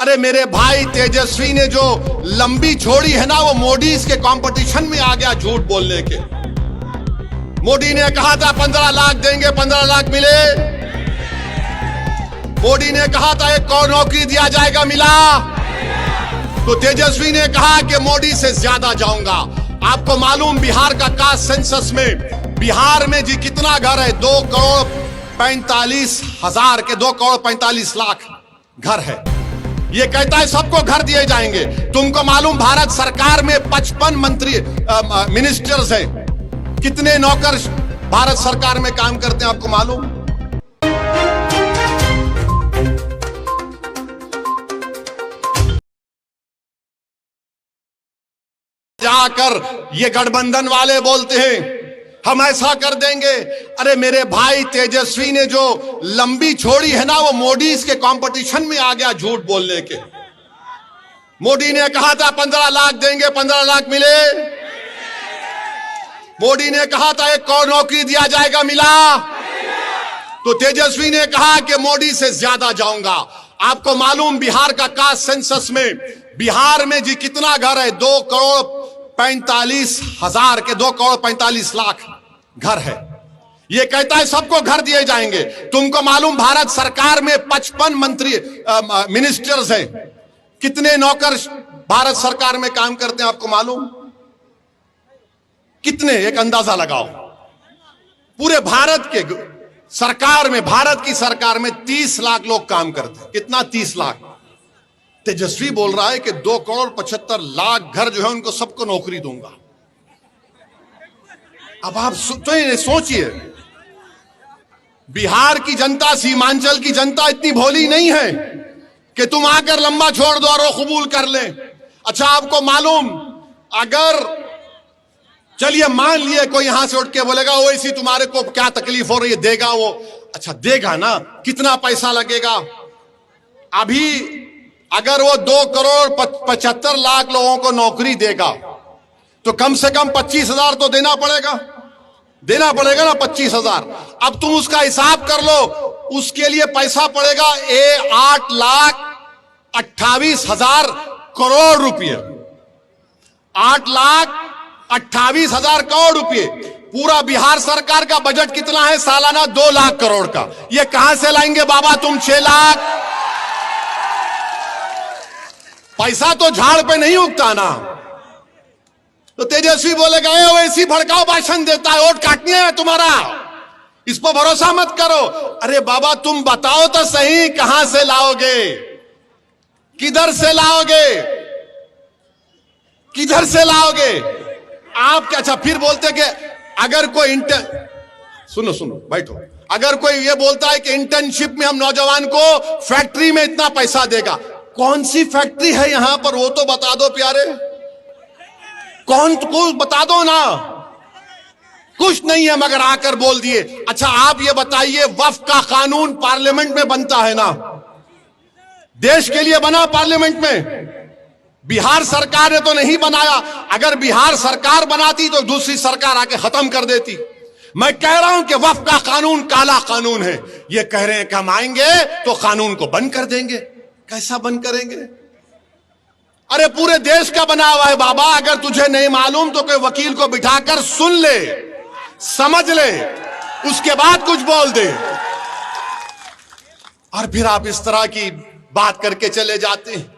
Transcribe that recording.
अरे मेरे भाई तेजस्वी ने जो लंबी छोड़ी है ना, वो मोदी के कंपटीशन में आ गया झूठ बोलने के। मोदी ने कहा था 15 लाख देंगे, 15 लाख मिले। मोदी ने कहा था 1 करोड़ नौकरी दिया जाएगा, मिला। तो तेजस्वी ने कहा कि मोदी से ज्यादा जाऊंगा। आपको मालूम बिहार का कास्ट सेंसस में बिहार में जी कितना घर है? 2,45,000 के 2,45,00,000 घर है। ये कहता है सबको घर दिए जाएंगे। तुमको मालूम भारत सरकार में 55 मंत्री मिनिस्टर्स हैं। कितने नौकर भारत सरकार में काम करते हैं आपको मालूम? जाकर ये गठबंधन वाले बोलते हैं हम ऐसा कर देंगे। अरे मेरे भाई तेजस्वी ने जो लंबी छोड़ी है ना, वो मोदी के कंपटीशन में आ गया झूठ बोलने के। मोदी ने कहा था 15 लाख देंगे, 15 लाख मिले। मोदी ने कहा था 1 करोड़ नौकरी दिया जाएगा, मिला। तो तेजस्वी ने कहा कि मोदी से ज्यादा जाऊंगा। आपको मालूम बिहार का कास्ट सेंसस में बिहार में जी कितना घर है? 2,45,000 के 2,45,00,000 घर है। ये कहता है सबको घर दिए जाएंगे। तुमको मालूम भारत सरकार में 55 मंत्री मिनिस्टर्स हैं। कितने नौकर भारत सरकार में काम करते हैं आपको मालूम? कितने? एक अंदाजा लगाओ। पूरे भारत के सरकार में, भारत की सरकार में 30 लाख लोग काम करते हैं। कितना? 30 लाख। तेजस्वी बोल रहा है कि 2,75,00,000 घर जो है उनको सबको नौकरी दूंगा। अब आप सोचिए, बिहार की जनता, सीमांचल की जनता इतनी भोली नहीं है कि तुम आकर लंबा छोड़ दो और वो कबूल कर ले। अच्छा, आपको मालूम, अगर चलिए मान लिए कोई यहां से उठ के बोलेगा ओवैसी तुम्हारे को क्या तकलीफ हो रही है, देगा वो? अच्छा देगा ना, कितना पैसा लगेगा? अभी अगर वो 2,75,00,000 लोगों को नौकरी देगा तो कम से कम 25,000 तो देना पड़ेगा ना, 25,000। अब तुम उसका हिसाब कर लो, उसके लिए पैसा पड़ेगा 8,28,000 करोड़ रुपये। 8,28,000 करोड़ रुपये। पूरा बिहार सरकार का बजट कितना है सालाना? 2 लाख करोड़ का। ये कहां से लाएंगे बाबा तुम 6 लाख? पैसा तो झाड़ पे नहीं उगता ना। तो तेजस्वी बोलेगा वैसी भड़काओ भाषण देता है, वोट काटनी है तुम्हारा, इस पर भरोसा मत करो। अरे बाबा तुम बताओ तो सही, कहां से लाओगे? किधर से लाओगे? किधर से लाओगे आप? क्या? अच्छा फिर बोलते कि अगर कोई सुनो बैठो, अगर कोई ये बोलता है कि इंटर्नशिप में हम नौजवान को फैक्ट्री में इतना पैसा देगा, कौन सी फैक्ट्री है यहां पर? वो तो बता दो प्यारे, कौन को बता दो ना। कुछ नहीं है मगर आकर बोल दिए। अच्छा आप ये बताइए, वक्फ का कानून पार्लियामेंट में बनता है ना, देश के लिए बना पार्लियामेंट में, बिहार सरकार ने तो नहीं बनाया। अगर बिहार सरकार बनाती तो दूसरी सरकार आके खत्म कर देती। मैं कह रहा हूं कि वक्फ का कानून काला कानून है। ये कह रहे हैं कि हम आएंगे तो कानून को बंद कर देंगे। कैसा बंद करेंगे? अरे पूरे देश का बना हुआ है बाबा। अगर तुझे नहीं मालूम तो कोई वकील को बिठाकर सुन ले, समझ ले, उसके बाद कुछ बोल दे। और फिर आप इस तरह की बात करके चले जाते हैं।